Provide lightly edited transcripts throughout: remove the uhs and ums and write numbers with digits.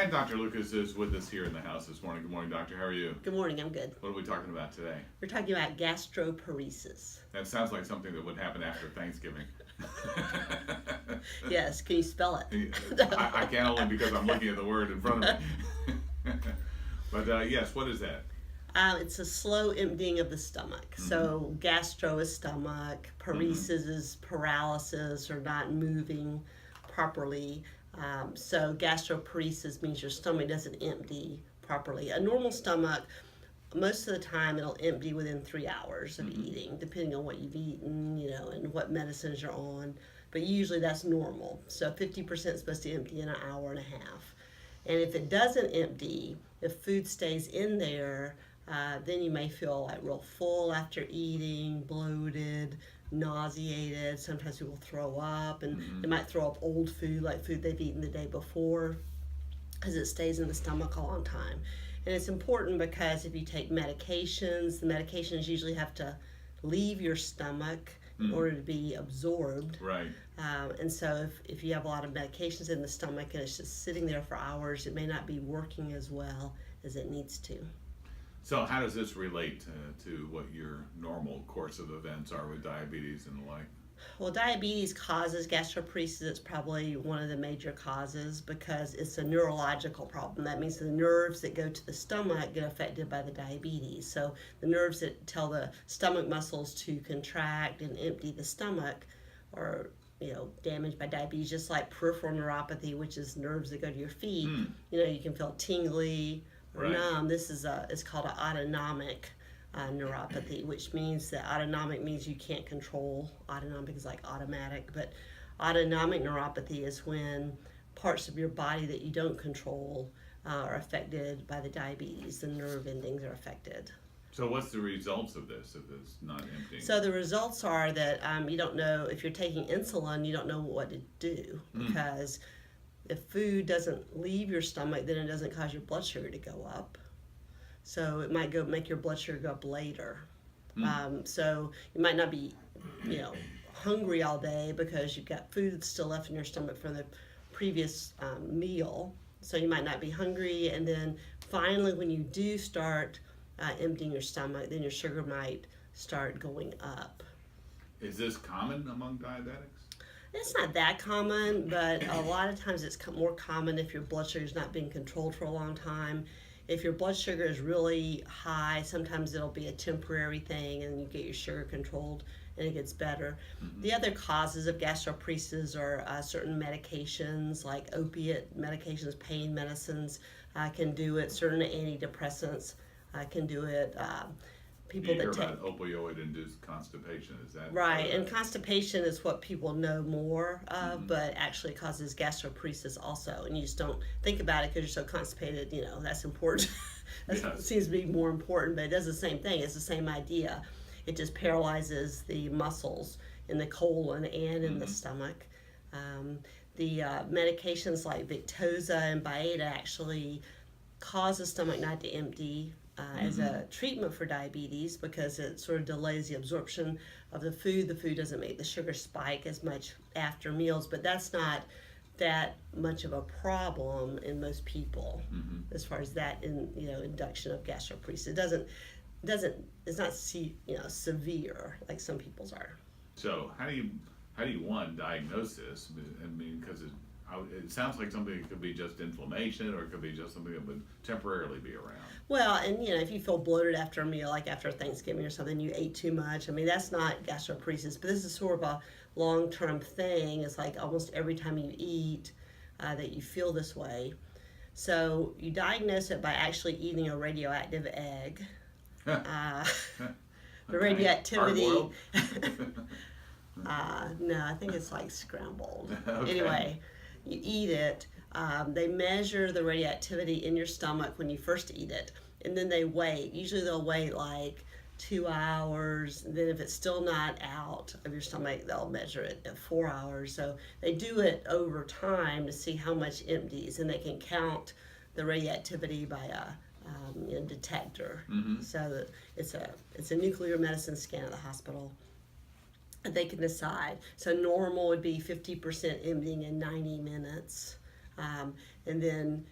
And Dr. Lucas is with us here in the house this morning. Good morning, Doctor. How are you? Good morning, I'm good. What are we talking about today? We're talking about gastroparesis. That sounds like something that would happen after Thanksgiving. Yes, can you spell it? I can only because I'm looking at the word in front of me. But yes, what is that? It's a slow emptying of the stomach. Mm-hmm. So gastro is stomach, paresis is paralysis or not moving properly. So gastroparesis means your stomach doesn't empty properly. A normal stomach, most of the time it'll empty within 3 hours of eating, depending on what you've eaten, and what medicines you're on. But usually that's normal. So 50% is supposed to empty in an hour and a half. And if it doesn't empty, if food stays in there, then you may feel like real full after eating, bloated, nauseated. Sometimes people throw up, and they might throw up old food, like food they've eaten the day before, because it stays in the stomach a long time. And it's important because if you take medications, the medications usually have to leave your stomach in order to be absorbed. Right. And so if you have a lot of medications in the stomach and it's just sitting there for hours, it may not be working as well as it needs to. So how does this relate to what your normal course of events are with diabetes and the like? Well, diabetes causes gastroparesis. It's probably one of the major causes because it's a neurological problem. That means the nerves that go to the stomach get affected by the diabetes. So the nerves that tell the stomach muscles to contract and empty the stomach are damaged by diabetes, just like peripheral neuropathy, which is nerves that go to your feet. You can feel tingly or numb. This is it's called an autonomic neuropathy, which means that autonomic means you can't control. Autonomic is like automatic, but autonomic neuropathy is when parts of your body that you don't control are affected by the diabetes. The nerve endings are affected. So what's the results of this if it's not emptying? So the results are that you don't know, if you're taking insulin, you don't know what to do, because if food doesn't leave your stomach, then it doesn't cause your blood sugar to go up. So it might make your blood sugar go up later. So you might not be, hungry all day because you've got food that's still left in your stomach from the previous meal. So you might not be hungry, and then finally when you do start emptying your stomach, then your sugar might start going up. Is this common among diabetics? It's not that common, but a lot of times it's more common if your blood sugar is not being controlled for a long time. If your blood sugar is really high, sometimes it'll be a temporary thing and you get your sugar controlled and it gets better. The other causes of gastroparesis are certain medications, like opiate medications, pain medicines can do it. Certain antidepressants can do it. People you hear that take about opioid-induced constipation, is that right? And constipation is what people know more of, but actually causes gastroparesis also. And you just don't think about it because you're so constipated. That's important. That seems to be more important, but it does the same thing. It's the same idea. It just paralyzes the muscles in the colon and in the stomach. The medications like Victoza and Byetta actually cause the stomach not to empty as a treatment for diabetes, because it sort of delays the absorption of the food. The food doesn't make the sugar spike as much after meals, but that's not that much of a problem in most people as far as that induction of gastroparesis. It's not severe like some people's are. So how do you one diagnose this? I mean, because it sounds like something that could be just inflammation, or it could be just something that would temporarily be around. Well, and if you feel bloated after a meal, like after Thanksgiving or something, you ate too much. I mean, that's not gastroparesis, but this is sort of a long-term thing. It's like almost every time you eat that you feel this way. So you diagnose it by actually eating a radioactive egg. The radioactivity. No, I think it's like scrambled. Okay. Anyway, you eat it. They measure the radioactivity in your stomach when you first eat it, and then they wait. Usually they'll wait like 2 hours. And then if it's still not out of your stomach, they'll measure it at 4 hours. So they do it over time to see how much empties, and they can count the radioactivity by a detector. So it's a nuclear medicine scan at the hospital. They can decide. So normal would be 50% emptying in 90 minutes. And then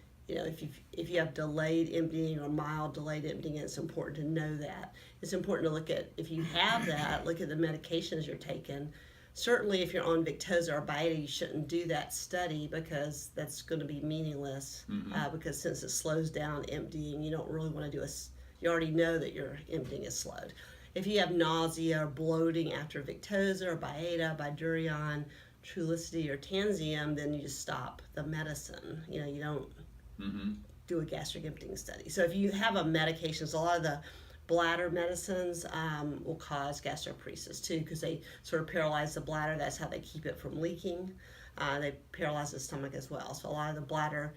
if you have delayed emptying or mild delayed emptying, it's important to know that. It's important to look at, if you have that, look at the medications you're taking. Certainly, if you're on Victoza or Byetta, you shouldn't do that study because that's going to be meaningless. Because since it slows down emptying, you don't really want to you already know that your emptying is slowed. If you have nausea or bloating after Victoza or Byetta, Bydureon, Trulicity, or Tanzium, then you just stop the medicine. You don't do a gastric emptying study. So if you have a medications, a lot of the bladder medicines will cause gastroparesis too, because they sort of paralyze the bladder. That's how they keep it from leaking. They paralyze the stomach as well. So a lot of the bladder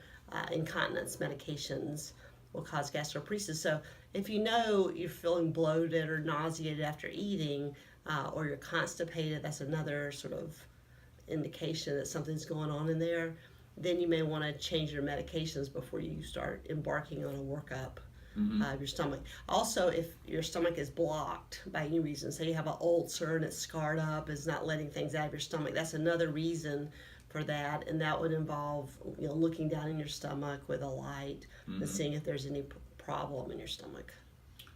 incontinence medications will cause gastroparesis. So if you know you're feeling bloated or nauseated after eating, or you're constipated, that's another sort of indication that something's going on in there. Then you may want to change your medications before you start embarking on a workup of your stomach. Also, if your stomach is blocked by any reason, say you have an ulcer and it's scarred up, it's not letting things out of your stomach, that's another reason for that, and that would involve looking down in your stomach with a light and seeing if there's any problem in your stomach.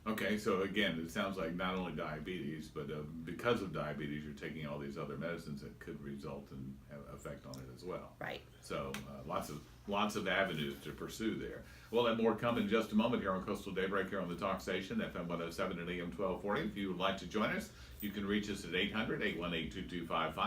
Okay, so again, it sounds like not only diabetes, but because of diabetes, you're taking all these other medicines that could result in have effect on it as well. Right. So lots of avenues to pursue there. We'll have more come in just a moment here on Coastal Daybreak here on the Talk Station, FM 107 and AM 1240. If you would like to join us, you can reach us at 800-818-2255.